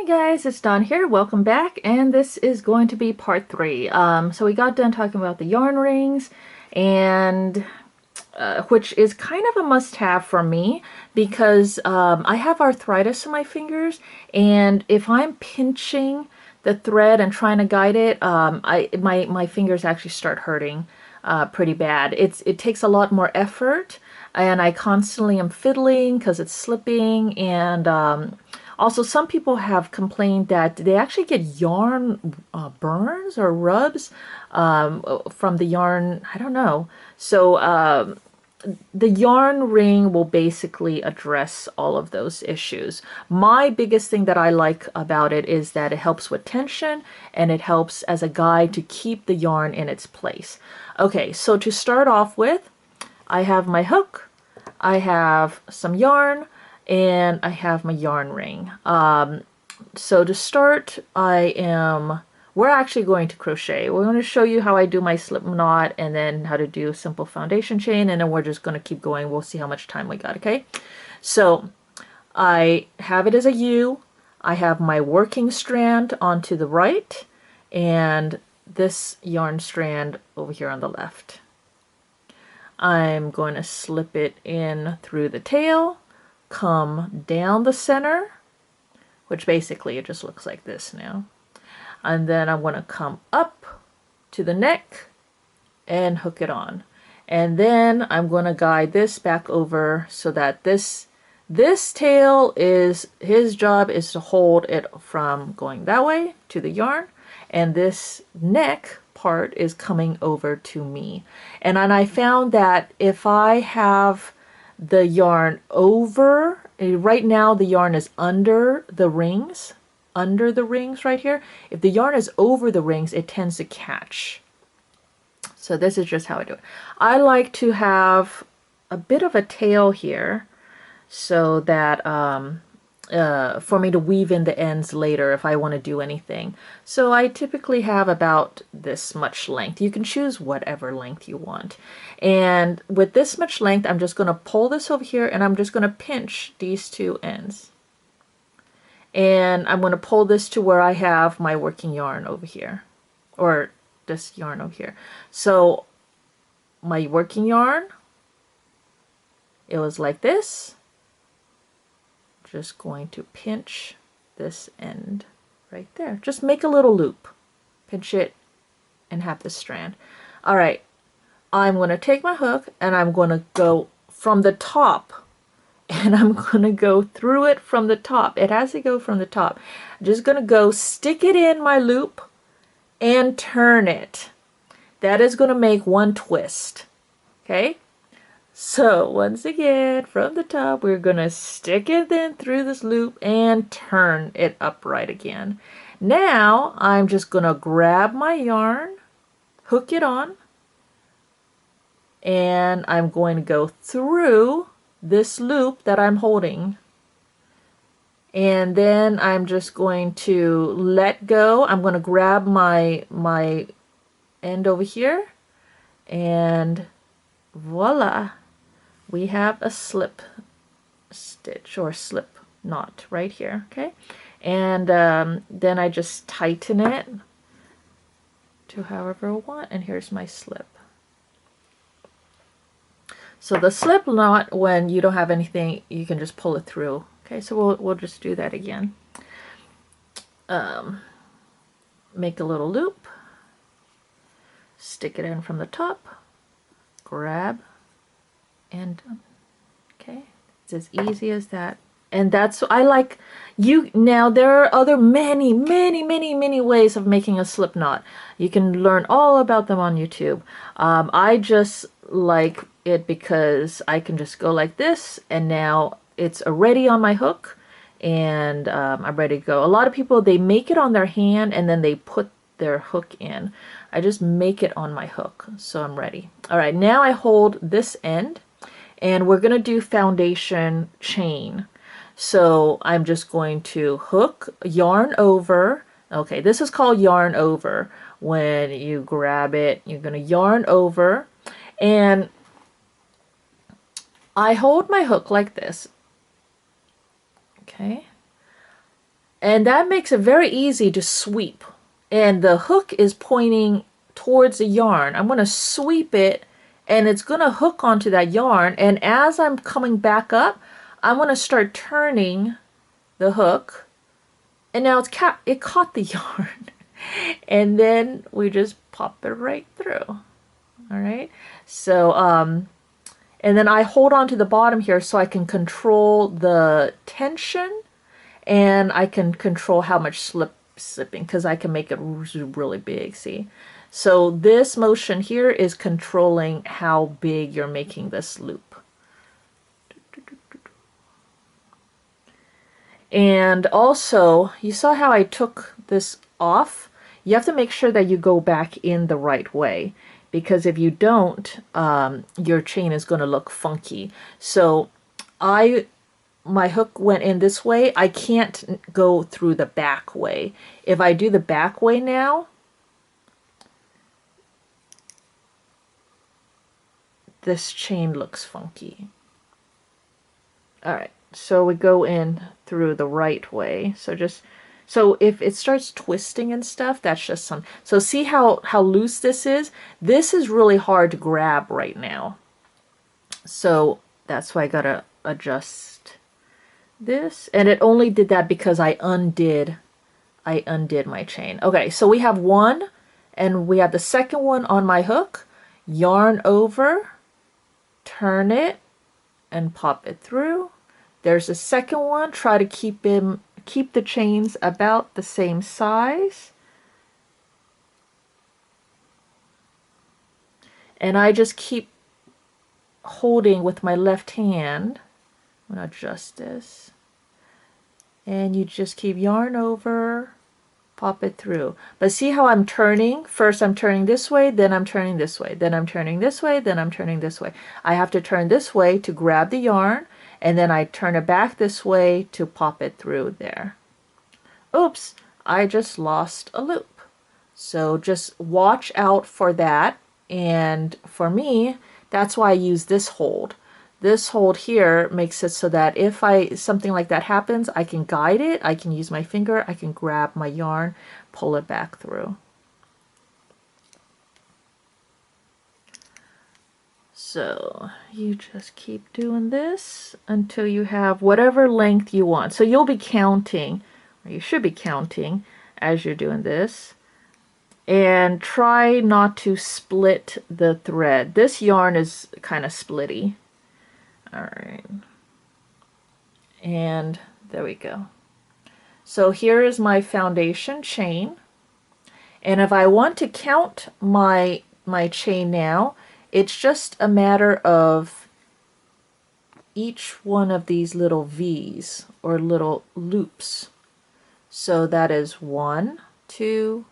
Hey guys, it's Dawn here. Welcome back, and this is going to be part 3. So we got done talking about the yarn rings, and which is kind of a must-have for me because I have arthritis in my fingers, and if I'm pinching the thread and trying to guide it, my fingers actually start hurting pretty bad. It takes a lot more effort, and I constantly am fiddling because it's slipping, and also, some people have complained that they actually get yarn burns or rubs from the yarn. I don't know. So the yarn ring will basically address all of those issues. My biggest thing that I like about it is that it helps with tension and it helps as a guide to keep the yarn in its place. Okay, so to start off with, I have my hook, I have some yarn, and I have my yarn ring. So to start, we're actually going to crochet. We're going to show you how I do my slip knot and then how to do simple foundation chain, and then we're just going to keep going. We'll see how much time we got, okay? So I have it as a U. I have my working strand onto the right and this yarn strand over here on the left. I'm going to slip it in through the tail, come down the center, which basically it just looks like this now. And then I'm going to come up to the neck and hook it on. And then I'm going to guide this back over so that this tail is, his job is to hold it from going that way to the yarn, and this neck part is coming over to me. And then I found that if I have the yarn over, right now the yarn is under the rings right here. If the yarn is over the rings, it tends to catch. So this is just how I do it. I like to have a bit of a tail here so that for me to weave in the ends later if I want to do anything. So I typically have about this much length. You can choose whatever length you want. And with this much length, I'm just going to pull this over here and I'm just going to pinch these two ends. And I'm going to pull this to where I have my working yarn over here, or this yarn over here. So my working yarn, it was like this. Just going to pinch this end right there. Just make a little loop, pinch it, and have this strand. All right, I'm going to take my hook and I'm going to go from the top, and I'm going to go through it from the top. It has to go from the top. I'm just going to go stick it in my loop and turn it. That is going to make one twist. Okay? So once again, from the top, we're going to stick it in through this loop and turn it upright again. Now I'm just going to grab my yarn, hook it on, and I'm going to go through this loop that I'm holding. And then I'm just going to let go. I'm going to grab my end over here, and voila. We have a slip stitch or slip knot right here, okay? And then I just tighten it to however I want, and here's my slip. So the slip knot, when you don't have anything, you can just pull it through. Okay, so we'll just do that again. Make a little loop, stick it in from the top, grab, and okay, it's as easy as that. And that's, I like you. Now there are other many ways of making a slip knot. You can learn all about them on YouTube. I just like it because I can just go like this, and now it's already on my hook, and I'm ready to go. A lot of people, they make it on their hand and then they put their hook in. I just make it on my hook, so I'm ready. All right, now I hold this end, and we're going to do foundation chain. So I'm just going to hook, yarn over. Okay, this is called yarn over. When you grab it, you're going to yarn over, and I hold my hook like this. Okay. And that makes it very easy to sweep. And the hook is pointing towards the yarn. I'm going to sweep it and it's going to hook onto that yarn. And as I'm coming back up, I'm going to start turning the hook. And now it caught the yarn. And then we just pop it right through. All right. So, and then I hold on to the bottom here so I can control the tension and I can control how much slipping because I can make it really big, see? So this motion here is controlling how big you're making this loop. And also, you saw how I took this off? You have to make sure that you go back in the right way, because if you don't, your chain is going to look funky. So my hook went in this way. I can't go through the back way. If I do the back way now, this chain looks funky. All right, so we go in through the right way. So if it starts twisting and stuff, that's just some. So see how loose this is? This is really hard to grab right now. So that's why I gotta adjust this. And it only did that because I undid my chain. Okay, so we have one, and we have the second one on my hook. Yarn over, turn it, and pop it through. There's a second one. Try to keep the chains about the same size. And I just keep holding with my left hand. I'm going to adjust this. And you just keep yarn over, pop it through. But see how I'm turning? First I'm turning this way, then I'm turning this way, then I'm turning this way, then I'm turning this way. I have to turn this way to grab the yarn, and then I turn it back this way to pop it through there. Oops, I just lost a loop. So just watch out for that. And for me, that's why I use this hold. This hold here makes it so that if something like that happens, I can guide it. I can use my finger. I can grab my yarn, pull it back through. So you just keep doing this until you have whatever length you want. So you'll be counting, or you should be counting as you're doing this. And try not to split the thread. This yarn is kind of splitty. All right. And there we go. So here is my foundation chain. And if I want to count my chain now, it's just a matter of each one of these little V's or little loops. So that is 1, 2,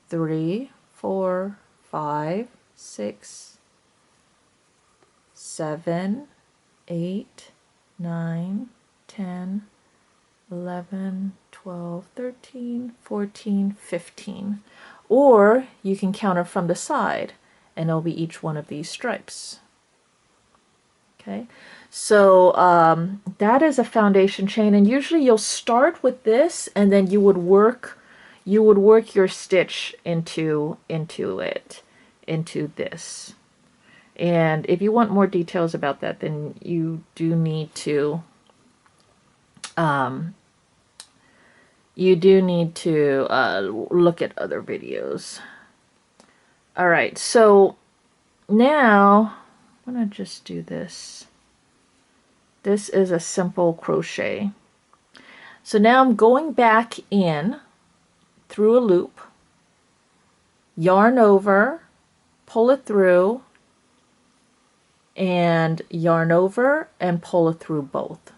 3, 4, 5, 6, 7, 8, 9, 10, 11, 12, 13, 14, 15. Or you can count it from the side, and it'll be each one of these stripes. Okay, so that is a foundation chain, and usually you'll start with this, and then you would work your stitch into this. And if you want more details about that, then you do need to look at other videos. All right, so now I'm gonna just do this. This is a simple crochet. So now I'm going back in through a loop, yarn over, pull it through, and yarn over and pull it through both.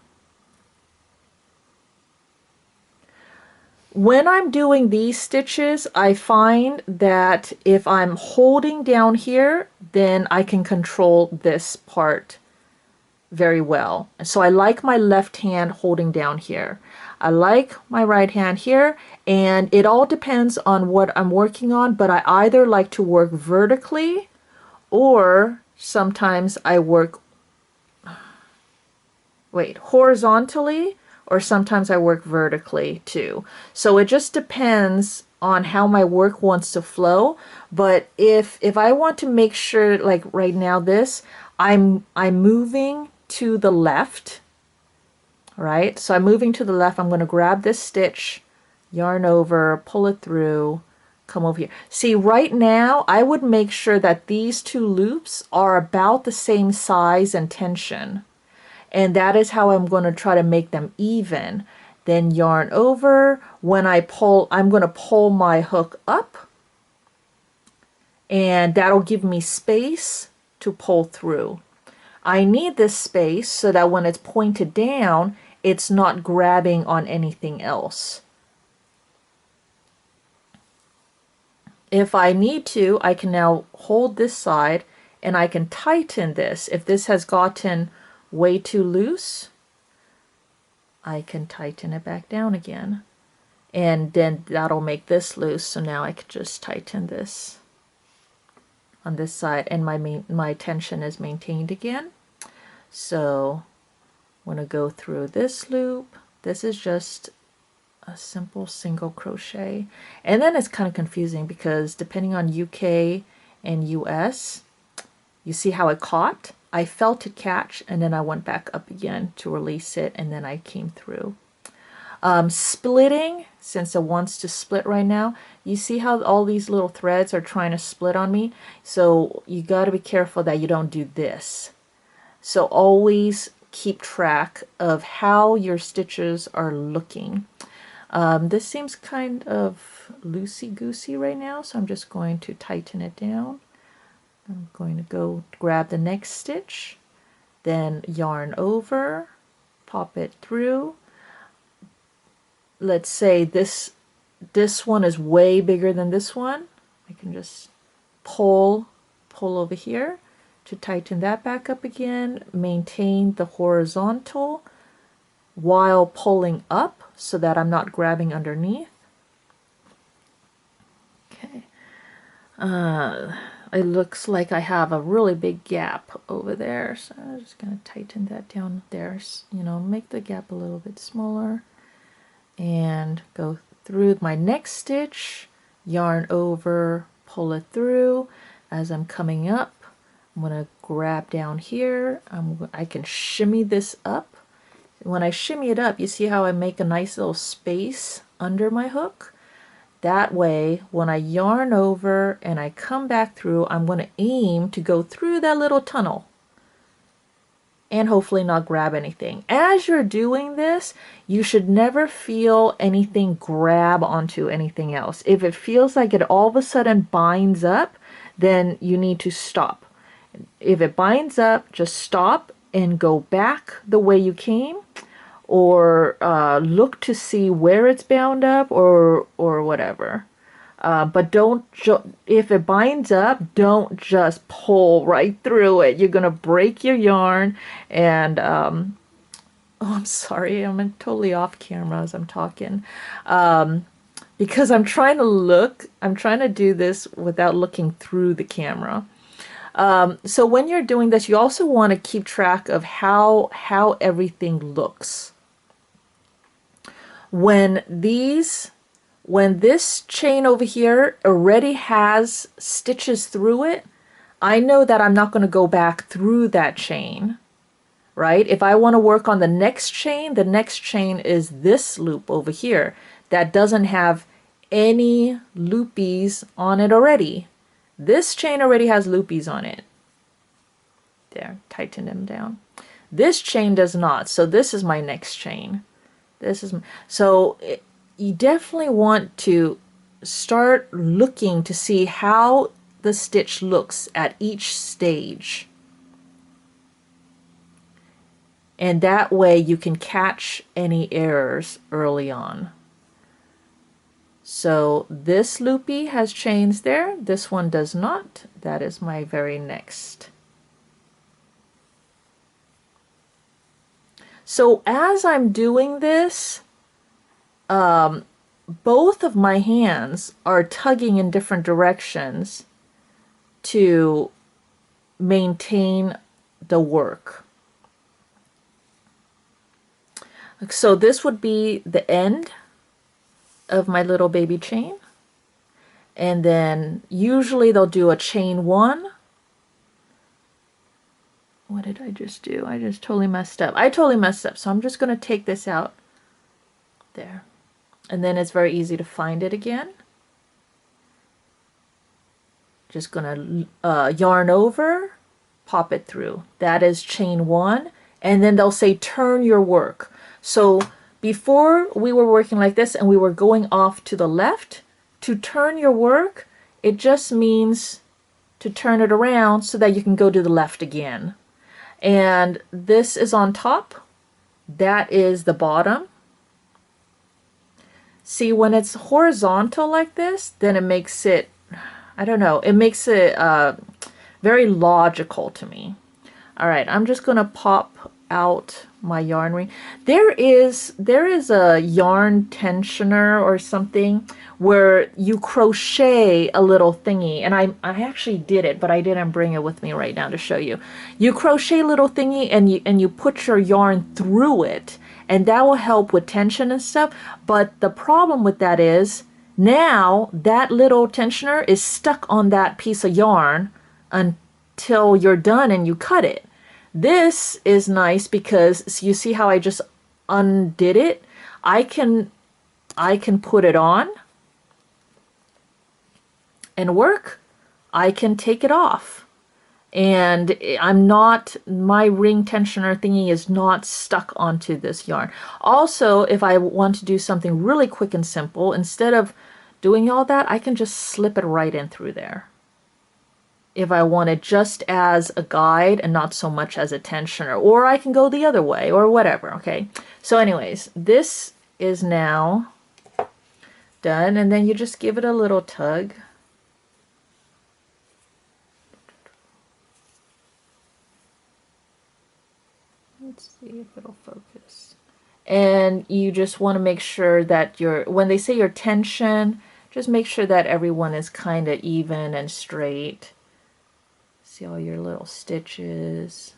When I'm doing these stitches, I find that if I'm holding down here, then I can control this part very well. So I like my left hand holding down here. I like my right hand here, and it all depends on what I'm working on, but I either like to work vertically, or sometimes I work horizontally, or sometimes I work vertically too. So it just depends on how my work wants to flow. But if I want to make sure, like right now this, I'm moving to the left, right? So I'm moving to the left. I'm going to grab this stitch, yarn over, pull it through, come over here. See, right now I would make sure that these two loops are about the same size and tension. And that is how I'm going to try to make them even. Then yarn over. When I pull, I'm going to pull my hook up, and that'll give me space to pull through. I need this space so that when it's pointed down, it's not grabbing on anything else. If I need to, I can now hold this side and I can tighten this. If this has gotten way too loose, I can tighten it back down again. And then that'll make this loose. So now I could just tighten this on this side, and my tension is maintained again. So I'm going to go through this loop. This is just a simple single crochet. And then it's kind of confusing because depending on UK and US, you see how it caught? I felt it catch, and then I went back up again to release it, and then I came through. Splitting, since it wants to split right now, you see how all these little threads are trying to split on me? So you got to be careful that you don't do this. So always keep track of how your stitches are looking. This seems kind of loosey-goosey right now, so I'm just going to tighten it down. I'm going to go grab the next stitch, then yarn over, pop it through. Let's say this one is way bigger than this one. I can just pull over here to tighten that back up again, maintain the horizontal while pulling up so that I'm not grabbing underneath. Okay. It looks like I have a really big gap over there, so I'm just going to tighten that down there, you know, make the gap a little bit smaller, and go through my next stitch, yarn over, pull it through. As I'm coming up, I'm going to grab down here. I can shimmy this up. When I shimmy it up, you see how I make a nice little space under my hook? That way, when I yarn over and I come back through, I'm going to aim to go through that little tunnel and hopefully not grab anything. As you're doing this, you should never feel anything grab onto anything else. If it feels like it all of a sudden binds up, then you need to stop. If it binds up, just stop and go back the way you came, or look to see where it's bound up, or whatever. But don't, if it binds up, don't just pull right through it. You're gonna break your yarn. And oh, I'm sorry, I'm totally off camera as I'm talking, because I'm trying to do this without looking through the camera. So when you're doing this, you also want to keep track of how everything looks. When this chain over here already has stitches through it, I know that I'm not going to go back through that chain, right? If I want to work on the next chain is this loop over here that doesn't have any loopies on it already. This chain already has loopies on it. There, tighten them down. This chain does not, so this is my next chain. You definitely want to start looking to see how the stitch looks at each stage. And that way you can catch any errors early on. So this loopy has chains there, this one does not. That is my very next. So as I'm doing this, both of my hands are tugging in different directions to maintain the work. So this would be the end of my little baby chain. And then usually they'll do a chain 1. What did I just do? I just totally messed up. I totally messed up. So I'm just going to take this out there. And then it's very easy to find it again. Just going to yarn over, pop it through. That is chain 1. And then they'll say turn your work. So before we were working like this and we were going off to the left, to turn your work, it just means to turn it around so that you can go to the left again. And this is on top. That is the bottom. See, when it's horizontal like this, then it makes it, I don't know, it makes it very logical to me. All right, I'm just going to pop out my yarn ring. There is a yarn tensioner or something where you crochet a little thingy, and I actually did it, but I didn't bring it with me right now to show you. You crochet a little thingy and you put your yarn through it, and that will help with tension and stuff. But the problem with that is now that little tensioner is stuck on that piece of yarn until you're done and you cut it. This is nice because you see how I just undid it? I can put it on and work. I can take it off. And my ring tensioner thingy is not stuck onto this yarn. Also, if I want to do something really quick and simple, instead of doing all that, I can just slip it right in through there. If I want it just as a guide and not so much as a tensioner, or I can go the other way or whatever. Okay, so anyways, this is now done, and then you just give it a little tug. Let's see if it'll focus. And you just want to make sure that when they say your tension, just make sure that everyone is kind of even and straight. See all your little stitches.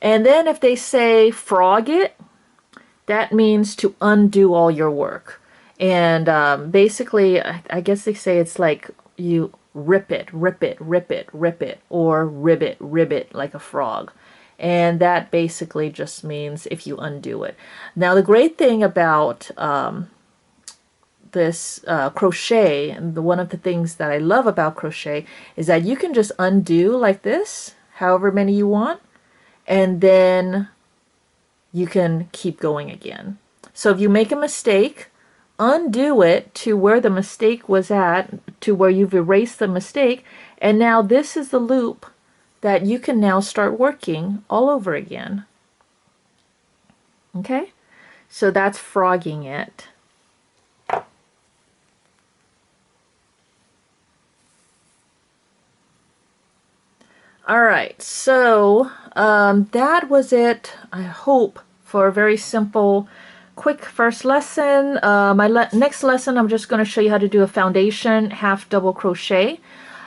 And then if they say frog it, that means to undo all your work. And basically, I guess they say it's like you rip it, rip it, rip it, rip it, or ribbit, ribbit like a frog. And that basically just means if you undo it. Now the great thing about this crochet, and one of the things that I love about crochet is that you can just undo like this, however many you want, and then you can keep going again. So if you make a mistake, undo it to where the mistake was at, to where you've erased the mistake, and now this is the loop that you can now start working all over again. Okay, so that's frogging it. All right, so that was it, I hope, for a very simple, quick first lesson. My next lesson, I'm just going to show you how to do a foundation half double crochet.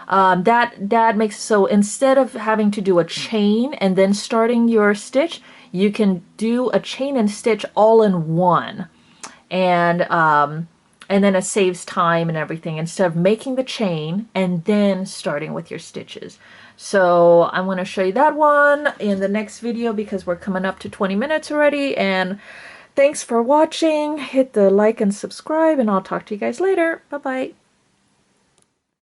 That makes it so instead of having to do a chain and then starting your stitch, you can do a chain and stitch all in one. And then it saves time and everything instead of making the chain and then starting with your stitches. So I'm going to show you that one in the next video because we're coming up to 20 minutes already. And thanks for watching. Hit the like and subscribe, and I'll talk to you guys later. Bye-bye.